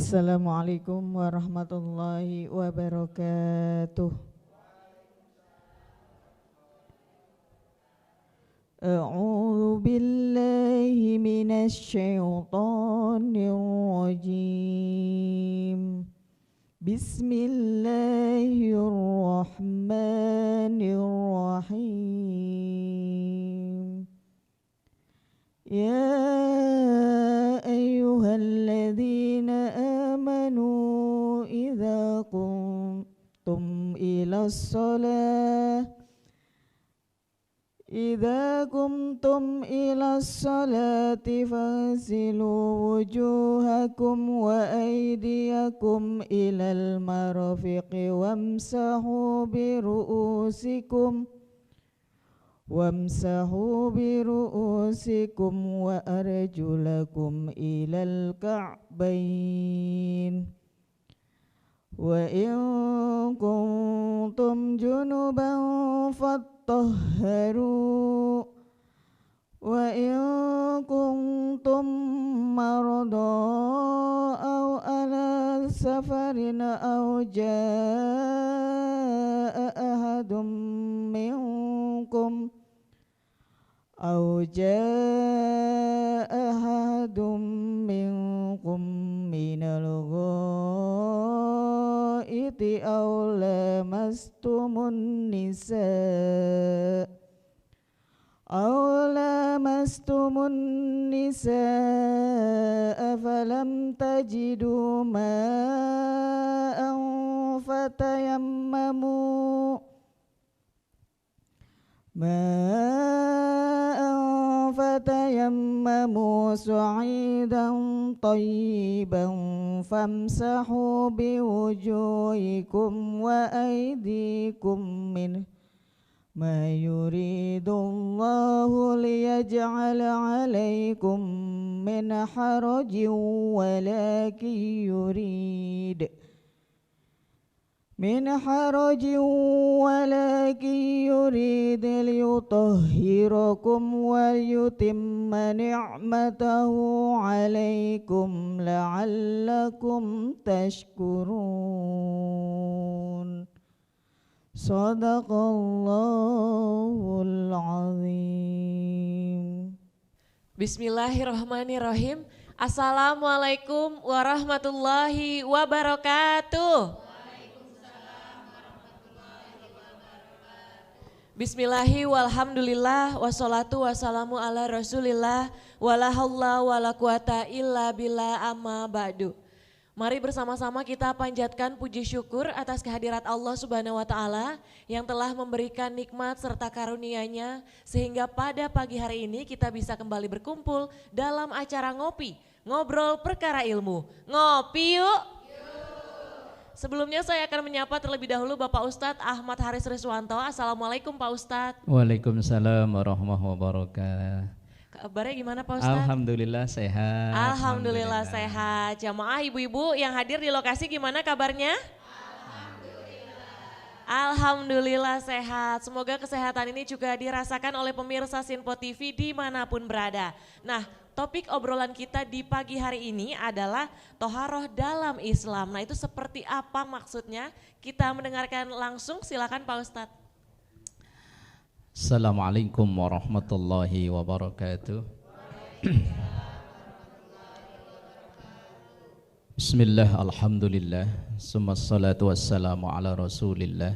Assalamualaikum warahmatullahi wabarakatuh. A'udzu billahi minasy syaithanir rajim. Bismillahirrahmanirrahim. Ya ayyuhalladzina amanu idza qumtum ila sholati faghsilu wujuhakum wa aydiyakum ilal marafiqi wamsahu biru'usikum wa arjulakum ilal ka'bain wa in kuntum junuban fattahharu wa in kuntum marada aw ala safarin aw jaa ahadum minkum minal ghaiti aw lamastumun nisaa falam tajidu ma'an fatayammamu su'idan tayyiban famsahu biwujuhikum wa aydikum minhu ma yuridullahu liyaj'ala 'alaikum min harajin walakin yurid liyutahhirakum wa yutimma ni'matahu 'alaikum la'allakum tashkurun. Sadaqallahul azim. Bismillahirrahmanirrahim. Assalamualaikum warahmatullahi wabarakatuh. Bismillahi walhamdulillah wassalatu wassalamu ala rasulillah wala haula wala quwata illa billah amma ba'du. Mari bersama-sama kita panjatkan puji syukur atas kehadirat Allah Subhanahu wa Ta'ala yang telah memberikan nikmat serta karunia-Nya sehingga pada pagi hari ini kita bisa kembali berkumpul dalam acara ngopi, ngobrol perkara ilmu. Ngopi yuk! Sebelumnya saya akan menyapa terlebih dahulu Bapak Ustadz Ahmad Haris Riswanto. Assalamualaikum Pak Ustadz. Waalaikumsalam warahmatullahi wabarakatuh. Kabarnya gimana Pak Ustadz? Alhamdulillah sehat. Alhamdulillah sehat. Jamaah ibu-ibu yang hadir di lokasi gimana kabarnya? Alhamdulillah sehat. Semoga kesehatan ini juga dirasakan oleh pemirsa Sinpo TV dimanapun berada. Nah, topik obrolan kita di pagi hari ini adalah toharoh dalam Islam. Nah, itu seperti apa maksudnya? Kita mendengarkan langsung, silakan Pak Ustadz. Assalamualaikum warahmatullahi wabarakatuh. Bismillah, alhamdulillah, summa salatu wassalamu ala rasulillah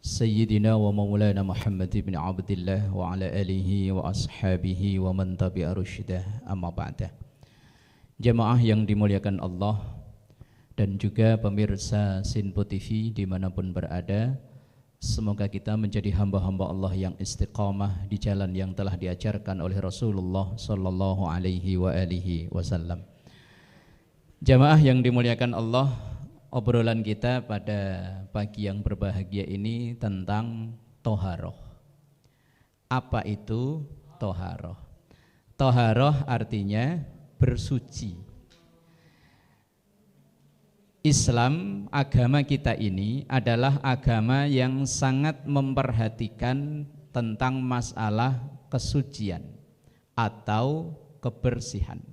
Sayyidina wa maulana Muhammad ibn Abdillah wa ala alihi wa ashabihi wa man tabi'a rusydah, amma ba'dah. Jamaah yang dimuliakan Allah dan juga pemirsa Sinpo TV dimanapun berada, semoga kita menjadi hamba-hamba Allah yang istiqamah di jalan yang telah diajarkan oleh Rasulullah sallallahu alaihi wa alihi wasallam. Jamaah yang dimuliakan Allah, obrolan kita pada pagi yang berbahagia ini tentang toharoh. Apa itu toharoh? Toharoh artinya bersuci. Islam, agama kita ini adalah agama yang sangat memperhatikan tentang masalah kesucian atau kebersihan.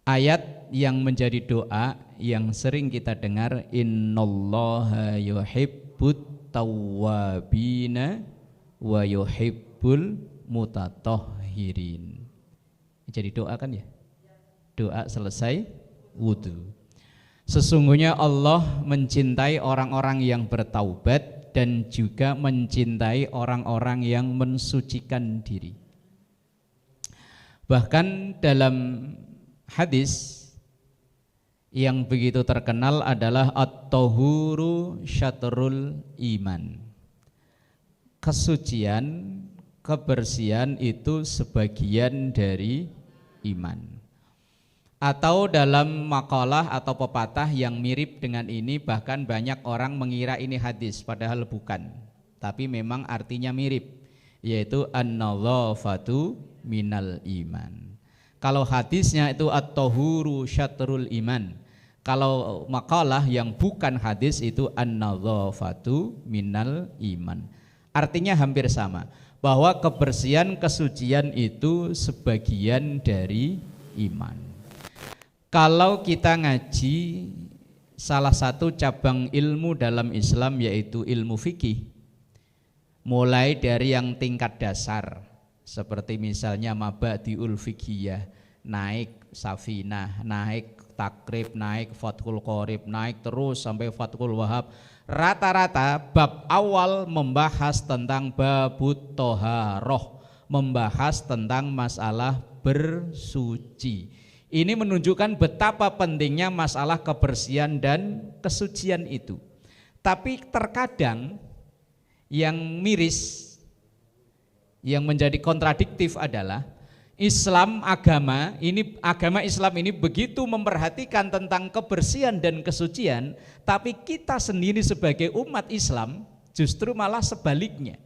ayat yang menjadi doa yang sering kita dengar, innallaha yuhibbut tawwabina wa yuhibbul mutatahhirin. Jadi doa kan ya? Doa selesai wudu. Sesungguhnya Allah mencintai orang-orang yang bertaubat dan juga mencintai orang-orang yang mensucikan diri. Bahkan dalam hadis yang begitu terkenal adalah at-tahuru syatrul iman. Kesucian, kebersihan itu sebagian dari iman. Atau dalam makalah atau pepatah yang mirip dengan ini, bahkan banyak orang mengira ini hadis padahal bukan, tapi memang artinya mirip, yaitu an-nadhafatu minal iman. Kalau hadisnya itu at-tahuru syatrul iman, kalau makalah yang bukan hadis itu an-nadhafatu minal iman. Artinya hampir sama, bahwa kebersihan, kesucian itu sebagian dari iman. Kalau kita ngaji salah satu cabang ilmu dalam Islam yaitu ilmu fikih, mulai dari yang tingkat dasar seperti misalnya mabadiul fiqhiyah, naik safinah, naik takrib, naik fathul qorib, naik terus sampai fathul wahab. Rata-rata bab awal membahas tentang babut toharoh, membahas tentang masalah bersuci. Ini menunjukkan betapa pentingnya masalah kebersihan dan kesucian itu. Tapi terkadang yang miris, yang menjadi kontradiktif adalah Islam agama Islam ini begitu memperhatikan tentang kebersihan dan kesucian, tapi kita sendiri sebagai umat Islam justru malah sebaliknya.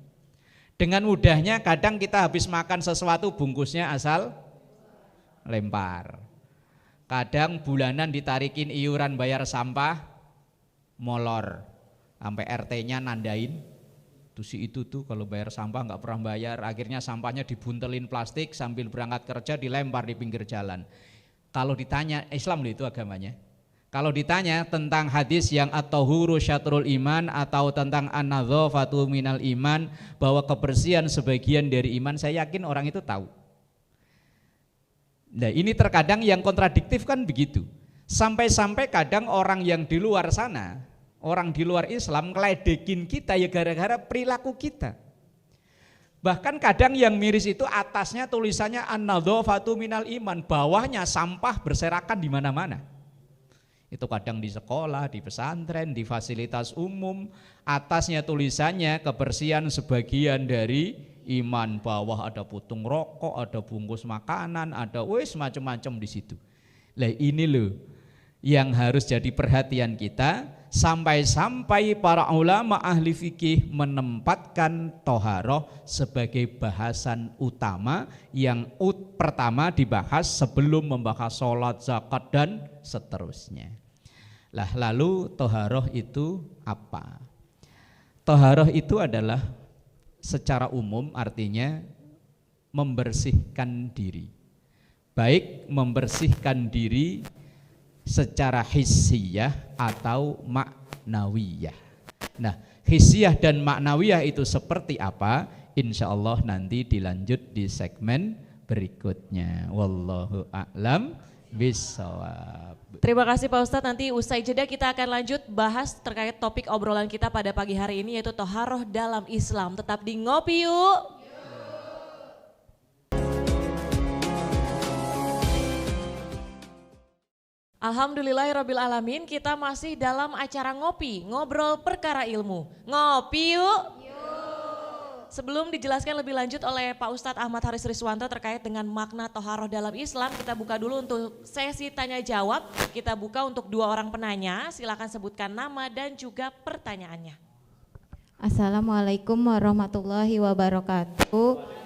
Dengan mudahnya kadang kita habis makan sesuatu bungkusnya asal lempar. Kadang bulanan ditarikin iuran bayar sampah molor, sampai RT-nya nandain tuh si itu tuh kalau bayar sampah nggak pernah bayar, akhirnya sampahnya dibuntelin plastik sambil berangkat kerja dilempar di pinggir jalan. Kalau ditanya, Islam itu agamanya, kalau ditanya tentang hadis yang at-tahuru syatrul iman atau tentang an-nadhafatu minal iman, bahwa kebersihan sebagian dari iman, saya yakin orang itu tahu. Nah ini terkadang yang kontradiktif kan begitu. Sampai-sampai kadang orang yang di luar sana, orang di luar Islam ngeledekin kita ya gara-gara perilaku kita. Bahkan kadang yang miris itu atasnya tulisannya an-nadhafatu minal iman, bawahnya sampah berserakan di mana-mana. Itu kadang di sekolah, di pesantren, di fasilitas umum, atasnya tulisannya kebersihan sebagian dari iman, bawah ada putung rokok, ada bungkus makanan, ada macam-macam di situ. Lah ini loh yang harus jadi perhatian kita, sampai-sampai para ulama ahli fikih menempatkan toharoh sebagai bahasan utama yang pertama dibahas sebelum membahas sholat, zakat dan seterusnya. Lah lalu toharoh itu apa? Toharoh itu adalah secara umum artinya membersihkan diri, baik membersihkan diri secara hissiyah atau maknawiyah. Nah hissiyah dan maknawiyah itu seperti apa? Insya Allah nanti dilanjut di segmen berikutnya. Wallahu a'lam bishawab. Terima kasih Pak Ustadz, nanti usai jeda kita akan lanjut bahas terkait topik obrolan kita pada pagi hari ini yaitu toharoh dalam Islam. Tetap di Ngopi Yuk. Alhamdulillahirrabbilalamin, kita masih dalam acara ngopi, ngobrol perkara ilmu. Ngopi yuk. Sebelum dijelaskan lebih lanjut oleh Pak Ustadz Ahmad Haris Riswanto terkait dengan makna toharoh dalam Islam, kita buka dulu untuk sesi tanya jawab. Kita buka untuk 2 orang penanya, silakan sebutkan nama dan juga pertanyaannya. Assalamualaikum warahmatullahi wabarakatuh.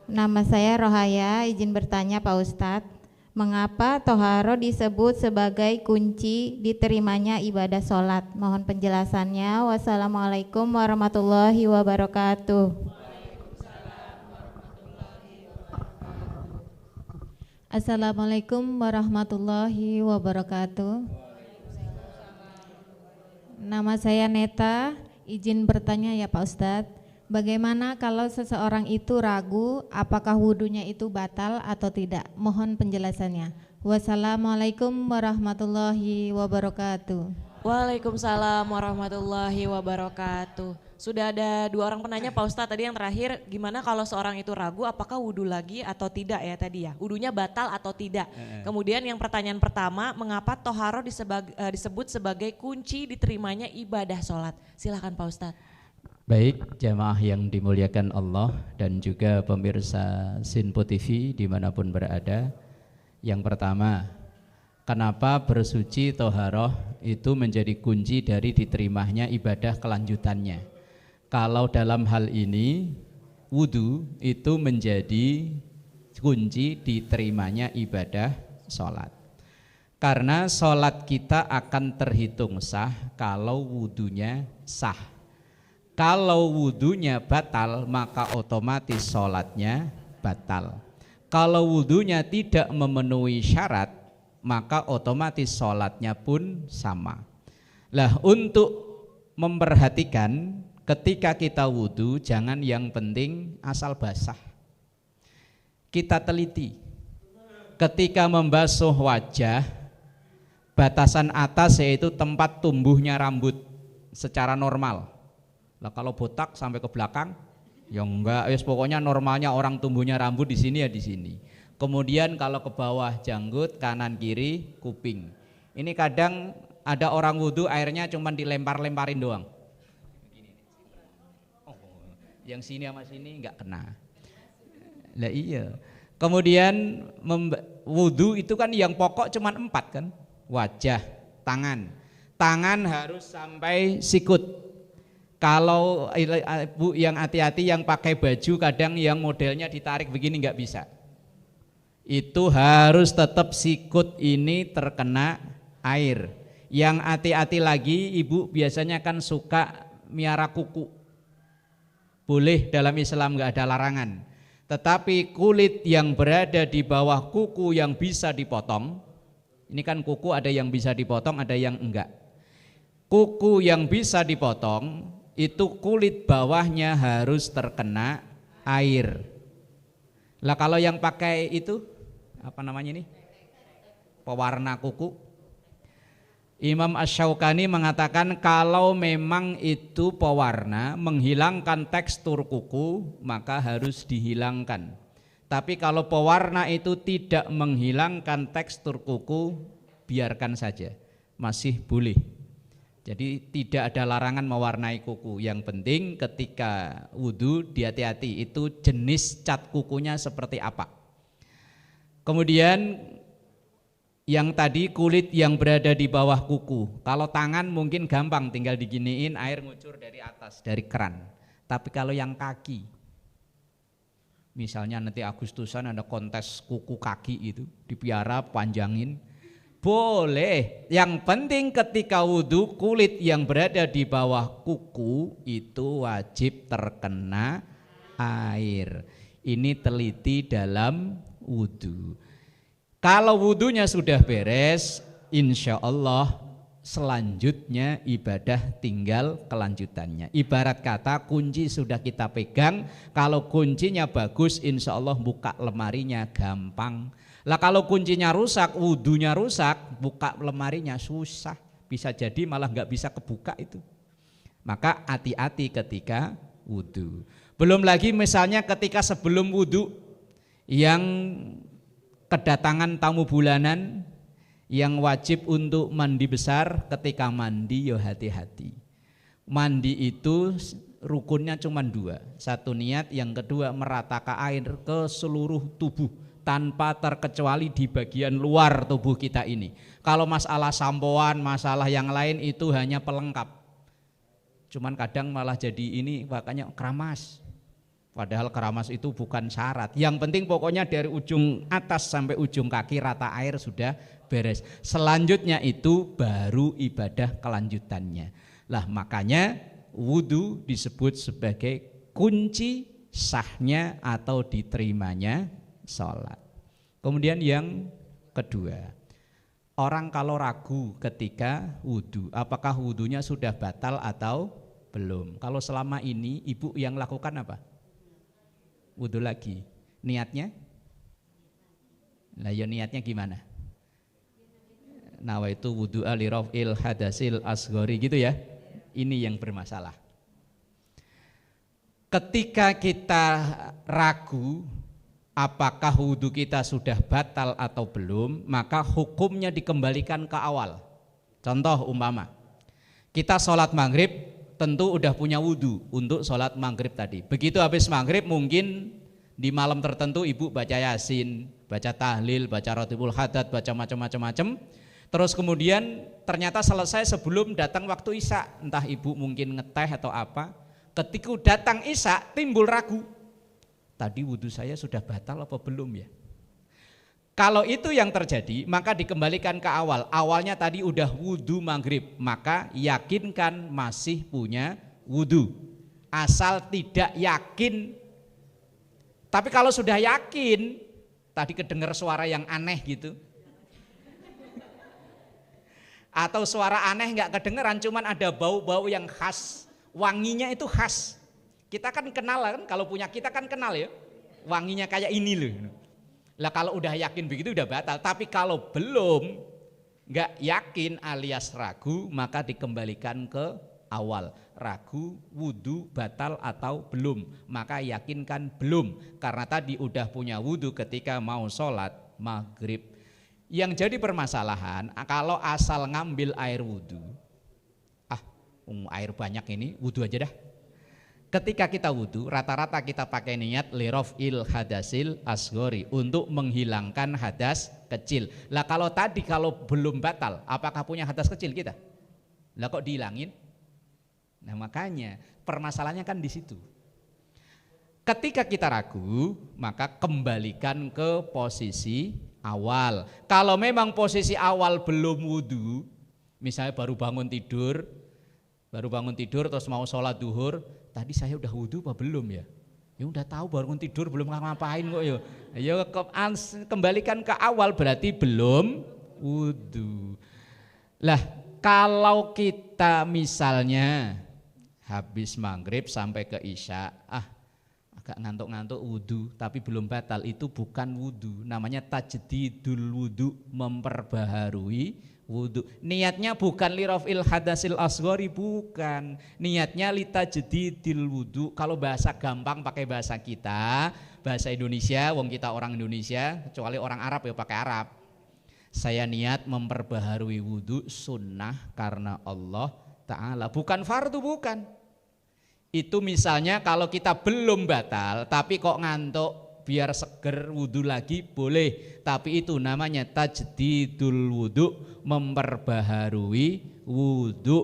Nama saya Rohaya, izin bertanya Pak Ustadz, mengapa toharoh disebut sebagai kunci diterimanya ibadah sholat? Mohon penjelasannya. Wassalamualaikum warahmatullahi wabarakatuh. Assalamualaikum warahmatullahi wabarakatuh. Nama saya Neta, izin bertanya ya Pak Ustadz, bagaimana kalau seseorang itu ragu apakah wudhunya itu batal atau tidak? Mohon penjelasannya. Wassalamualaikum warahmatullahi wabarakatuh. Waalaikumsalam warahmatullahi wabarakatuh. Sudah ada 2 orang penanya Pak Ustadz, tadi yang terakhir gimana kalau seorang itu ragu apakah wudhu lagi atau tidak ya tadi ya, wudhunya batal atau tidak. Kemudian yang pertanyaan pertama, mengapa toharo disebut sebagai kunci diterimanya ibadah sholat? Silahkan Pak Ustadz. Baik, jamaah yang dimuliakan Allah dan juga pemirsa Sinpo TV dimanapun berada. Yang pertama, kenapa bersuci toharoh itu menjadi kunci dari diterimanya ibadah kelanjutannya? Kalau dalam hal ini wudhu itu menjadi kunci diterimanya ibadah sholat. Karena sholat kita akan terhitung sah kalau wudhunya sah. Kalau wudhunya batal maka otomatis sholatnya batal. Kalau wudhunya tidak memenuhi syarat maka otomatis sholatnya pun sama. Lah untuk memperhatikan ketika kita wudhu jangan yang penting asal basah. Kita teliti ketika membasuh wajah, batasan atas yaitu tempat tumbuhnya rambut secara normal. Lah kalau botak sampai ke belakang ya enggak, pokoknya normalnya orang tumbuhnya rambut di sini ya di sini. Kemudian kalau ke bawah janggut, kanan kiri kuping. Ini kadang ada orang wudhu airnya cuma dilempar-lemparin doang. Yang sini sama sini enggak kena. Lah iya. Kemudian wudhu itu kan yang pokok cuma 4 kan. Wajah, tangan. Tangan harus sampai sikut. Kalau ibu yang hati-hati yang pakai baju kadang yang modelnya ditarik begini enggak bisa. Itu harus tetap sikut ini terkena air. Yang hati-hati lagi ibu biasanya kan suka miara kuku. Boleh dalam Islam enggak ada larangan. Tetapi kulit yang berada di bawah kuku yang bisa dipotong, ini kan kuku ada yang bisa dipotong, ada yang enggak. Kuku yang bisa dipotong itu kulit bawahnya harus terkena air. Lah kalau yang pakai itu apa namanya ini? Pewarna kuku. Imam Asy-Syaukani mengatakan kalau memang itu pewarna menghilangkan tekstur kuku maka harus dihilangkan. Tapi kalau pewarna itu tidak menghilangkan tekstur kuku biarkan saja, masih boleh. Jadi tidak ada larangan mewarnai kuku. Yang penting ketika wudhu hati-hati itu jenis cat kukunya seperti apa. Kemudian yang tadi kulit yang berada di bawah kuku. Kalau tangan mungkin gampang, tinggal diginiin air ngucur dari atas, dari keran. Tapi kalau yang kaki, misalnya nanti Agustusan ada kontes kuku kaki itu, dipiara panjangin, boleh. Yang penting ketika wudhu kulit yang berada di bawah kuku itu wajib terkena air. Ini teliti dalam wudhu. Kalau wudhunya sudah beres, insya Allah selanjutnya ibadah tinggal kelanjutannya. Ibarat kata kunci sudah kita pegang, kalau kuncinya bagus insya Allah buka lemarinya gampang. Lah kalau kuncinya rusak, wudhunya rusak, buka lemarinya susah. Bisa jadi malah nggak bisa kebuka itu. Maka hati-hati ketika wudhu. Belum lagi misalnya ketika sebelum wudhu yang kedatangan tamu bulanan yang wajib untuk mandi besar, ketika mandi ya hati-hati. Mandi itu rukunnya cuma 2, satu niat, yang kedua meratakan air ke seluruh tubuh tanpa terkecuali di bagian luar tubuh kita ini. Kalau masalah sampoan, masalah yang lain itu hanya pelengkap. Cuman kadang malah jadi ini makanya keramas. Padahal keramas itu bukan syarat. Yang penting pokoknya dari ujung atas sampai ujung kaki rata air sudah beres. Selanjutnya itu baru ibadah kelanjutannya. Lah makanya wudhu disebut sebagai kunci sahnya atau diterimanya sholat. Kemudian yang kedua, orang kalau ragu ketika wudhu, apakah wudhunya sudah batal atau belum? Kalau selama ini ibu yang lakukan apa? Wudhu lagi. Niatnya? Lah ya niatnya gimana? Nawaitu wudhu'a li raf'il hadasil asghari gitu ya. Ini yang bermasalah. Ketika kita ragu apakah wudhu kita sudah batal atau belum, maka hukumnya dikembalikan ke awal. Contoh umpama, kita sholat maghrib tentu udah punya wudhu untuk sholat maghrib tadi. Begitu habis maghrib mungkin di malam tertentu ibu baca yasin, baca tahlil, baca rotibul hadat, baca macam-macam. Terus kemudian ternyata selesai sebelum datang waktu isya, entah ibu mungkin ngeteh atau apa. Ketika datang isya timbul ragu, tadi wudhu saya sudah batal apa belum ya? Kalau itu yang terjadi maka dikembalikan ke awal. Awalnya tadi udah wudhu maghrib, maka yakinkan masih punya wudhu. Asal tidak yakin. Tapi kalau sudah yakin, tadi kedengar suara yang aneh gitu, atau suara aneh nggak kedengeran, cuman ada bau-bau yang khas, wanginya itu khas. Kita kan kenal kan, kalau punya kita kan kenal ya, wanginya kayak ini loh. Lah kalau udah yakin begitu udah batal. Tapi kalau belum, nggak yakin alias ragu, maka dikembalikan ke awal. Ragu wudhu batal atau belum, maka yakinkan belum, karena tadi udah punya wudhu ketika mau sholat maghrib. Yang jadi permasalahan kalau asal ngambil air wudhu, air banyak ini wudhu aja dah. Ketika kita wudhu rata-rata kita pakai niat liraf'il hadasil asghari, untuk menghilangkan hadas kecil. Lah kalau tadi kalau belum batal, apakah punya hadas kecil kita? Lah kok dihilangin? Nah makanya permasalahannya kan di situ. Ketika kita ragu, maka kembalikan ke posisi awal. Kalau memang posisi awal belum wudhu, misalnya baru bangun tidur terus mau sholat duhur, tadi saya udah wudhu apa belum ya? Ya udah tahu bangun tidur belum ngapain kok ya. Ya kembalikan ke awal, berarti belum wudhu. Lah kalau kita misalnya habis maghrib sampai ke isya, agak ngantuk-ngantuk wudhu tapi belum batal, itu bukan wudhu, namanya tajdidul wudhu, memperbaharui wudhu. Niatnya bukan liraf'il hadasil asghari, bukan, niatnya litajdidil wudhu. Kalau bahasa gampang pakai bahasa kita, bahasa Indonesia, wong kita orang Indonesia, kecuali orang Arab ya pakai Arab. Saya niat memperbaharui wudhu sunnah karena Allah Ta'ala, bukan fardu, bukan. Itu misalnya kalau kita belum batal tapi kok ngantuk, biar seger wudhu lagi boleh, tapi itu namanya tajdidul wudhu, memperbaharui wudhu.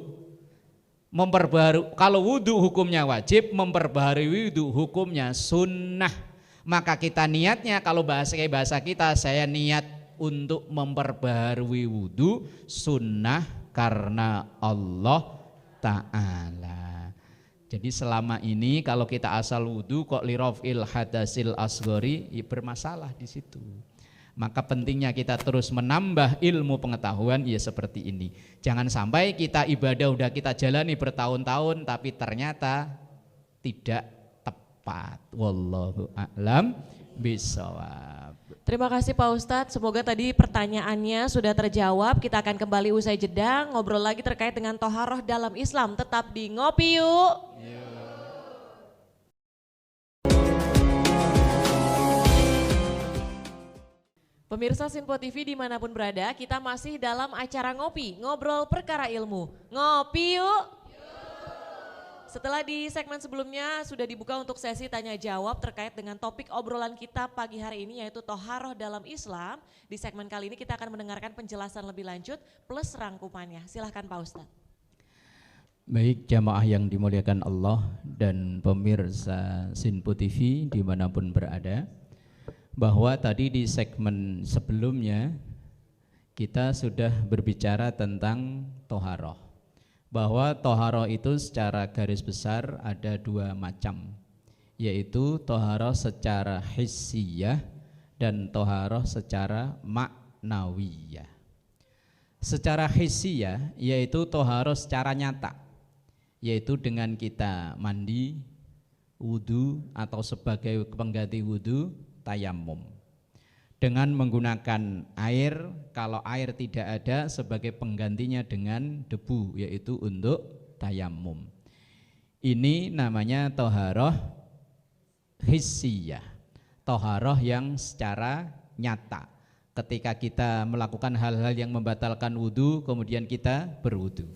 Kalau wudhu hukumnya wajib, memperbaharui wudhu hukumnya sunnah. Maka kita niatnya, kalau bahasa kita, saya niat untuk memperbaharui wudhu sunnah karena Allah Ta'ala. Jadi selama ini kalau kita asal wudhu kok liraf'il hadasil asghari, ya bermasalah di situ. Maka pentingnya kita terus menambah ilmu pengetahuan ya seperti ini. Jangan sampai kita ibadah udah kita jalani bertahun-tahun tapi ternyata tidak tepat. Wallahu a'lam bishawab. Terima kasih Pak Ustadz, semoga tadi pertanyaannya sudah terjawab. Kita akan kembali usai jeda ngobrol lagi terkait dengan toharoh dalam Islam. Tetap di Ngopi Yuk. Pemirsa Sinpo TV dimanapun berada, kita masih dalam acara Ngopi, ngobrol perkara ilmu. Ngopi Yuk. Setelah di segmen sebelumnya sudah dibuka untuk sesi tanya jawab terkait dengan topik obrolan kita pagi hari ini, yaitu toharoh dalam Islam. Di segmen kali ini kita akan mendengarkan penjelasan lebih lanjut plus rangkumannya. Silahkan Pak Ustadz. Baik jamaah yang dimuliakan Allah dan pemirsa Sinpo TV dimanapun berada, bahwa tadi di segmen sebelumnya kita sudah berbicara tentang toharoh. Bahwa toharoh itu secara garis besar ada dua macam, yaitu toharoh secara hissiyah dan toharoh secara maknawiyah. Secara hissiyah yaitu toharoh secara nyata, yaitu dengan kita mandi, wudu atau sebagai pengganti wudu tayamum. Dengan menggunakan air, kalau air tidak ada sebagai penggantinya dengan debu, yaitu untuk tayamum. Ini namanya toharoh hissiyah, toharoh yang secara nyata. Ketika kita melakukan hal-hal yang membatalkan wudu, kemudian kita berwudu.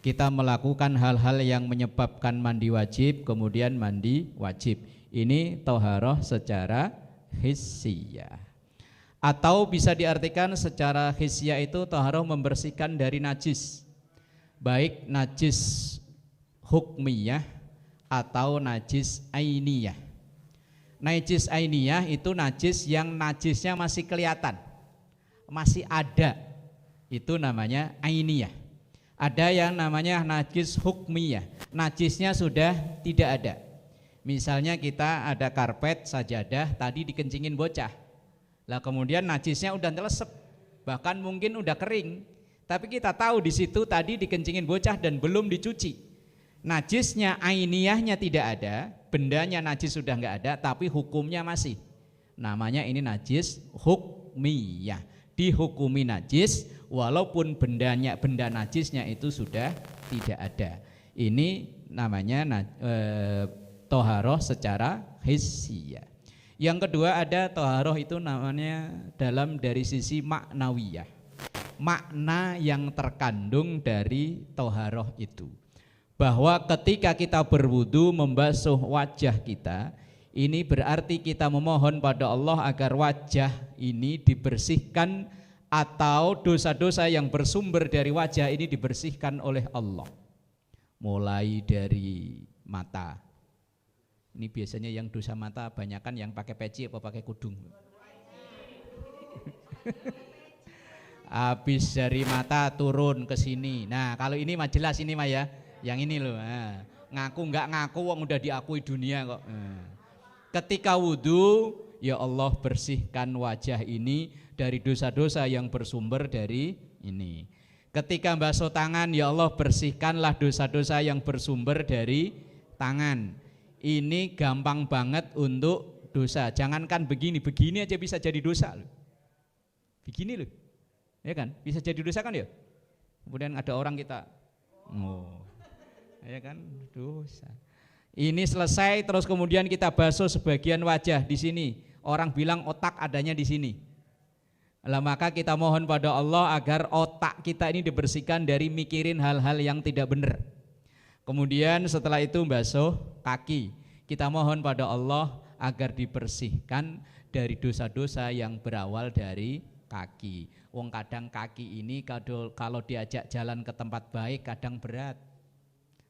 Kita melakukan hal-hal yang menyebabkan mandi wajib, kemudian mandi wajib. Ini toharoh secara hissiyah. Atau bisa diartikan secara hissiyah itu toharoh membersihkan dari najis, baik najis hukmiyah atau najis ainiyah. Najis ainiyah itu najis yang najisnya masih kelihatan, masih ada, itu namanya ainiyah. Ada yang namanya najis hukmiyah, najisnya sudah tidak ada. Misalnya kita ada karpet sajadah tadi dikencingin bocah, lah kemudian najisnya udah nyelesep, bahkan mungkin udah kering, tapi kita tahu di situ tadi dikencingin bocah dan belum dicuci. Najisnya ainiyahnya tidak ada, bendanya najis sudah nggak ada, tapi hukumnya masih. Namanya ini najis hukmiyah, dihukumi najis walaupun benda najisnya itu sudah tidak ada. Ini namanya toharoh secara hissiyah. Yang kedua ada toharoh itu namanya dalam dari sisi maknawiyah, makna yang terkandung dari toharoh itu, bahwa ketika kita berwudu membasuh wajah kita, ini berarti kita memohon pada Allah agar wajah ini dibersihkan atau dosa-dosa yang bersumber dari wajah ini dibersihkan oleh Allah. Mulai dari mata, ini biasanya yang dosa mata banyakan yang pakai peci apa pakai kudung. Habis dari mata turun ke sini. Nah kalau ini mah jelas ini mah ya, yang ini loh. Nah, ngaku nggak ngaku wong udah diakui dunia kok. Nah. Ketika wudu, ya Allah bersihkan wajah ini dari dosa-dosa yang bersumber dari ini. Ketika basuh tangan, ya Allah bersihkanlah dosa-dosa yang bersumber dari tangan. Ini gampang banget untuk dosa. Jangankan begini aja bisa jadi dosa loh. Begini loh, ya kan? Bisa jadi dosa kan ya? Kemudian ada orang kita, ya kan, dosa. Ini selesai terus kemudian kita basuh sebagian wajah di sini. Orang bilang otak adanya di sini. Lah maka kita mohon pada Allah agar otak kita ini dibersihkan dari mikirin hal-hal yang tidak benar. Kemudian setelah itu basuh kaki. Kita mohon pada Allah agar dibersihkan dari dosa-dosa yang berawal dari kaki. Wong kadang kaki ini kalau diajak jalan ke tempat baik kadang berat.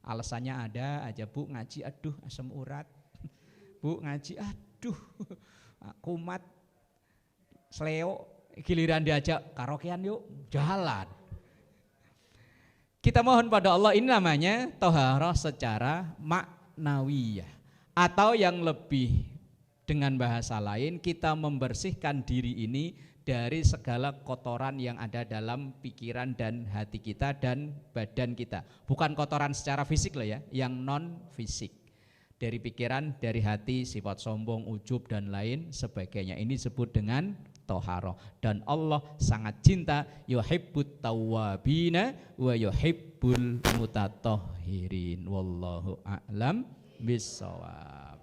Alasannya ada aja, Bu ngaji aduh asam urat. Bu ngaji aduh kumat sleo, giliran diajak karaokean yuk jalan. Kita mohon pada Allah, ini namanya toharoh secara maknawiyah, atau yang lebih dengan bahasa lain kita membersihkan diri ini dari segala kotoran yang ada dalam pikiran dan hati kita dan badan kita. Bukan kotoran secara fisik loh ya, yang non fisik. Dari pikiran, dari hati, sifat sombong, ujub dan lain sebagainya. Ini disebut dengan toharoh. Dan Allah sangat cinta, yuhibbut tawwabina wa yuhibbul mutatahhirin. Wallahu a'lam bissawab.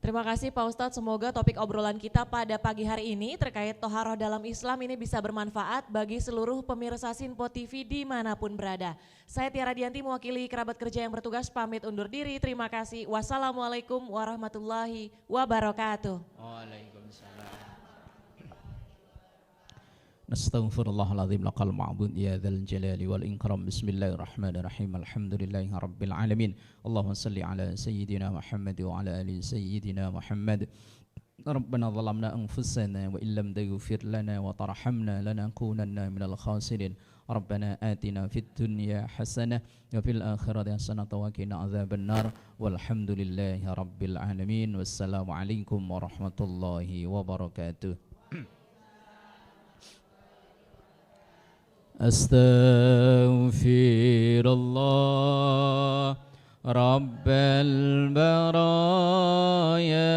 Terima kasih Pak Ustadz, semoga topik obrolan kita pada pagi hari ini terkait toharoh dalam Islam ini bisa bermanfaat bagi seluruh pemirsa Sinpo TV dimanapun berada. Saya Tiara Dianti mewakili kerabat kerja yang bertugas pamit undur diri. Terima kasih. Wassalamualaikum warahmatullahi wabarakatuh. Waalaikumsalam. Nastaghfirullahaladzim laqal ma'bud ya dzal jalali wal ikram. Bismillahirrahmanirrahim. Alhamdulillahi rabbil alamin. Allahumma salli ala sayyidina Muhammad wa ala ali sayyidina Muhammad. Rabbana zalamna anfusana wa illam taghfir lana wa tarhamna lanakunanna minal khasirin. Rabbana atina fid dunya hasanah wa fil akhirati hasanah wa qina adzabannar. Walhamdulillahi rabbil alamin. Wassalamualaikum warahmatullahi wabarakatuh. Astaghfirullah Rabbal baraya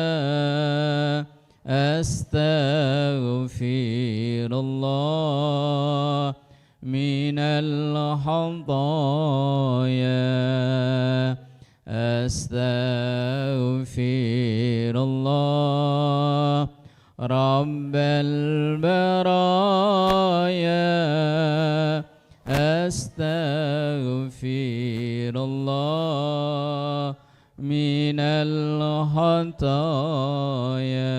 Astaghfirullah minal khataaya Astaghfirullah Rabbal baraya Astaghfirullah minal khataaya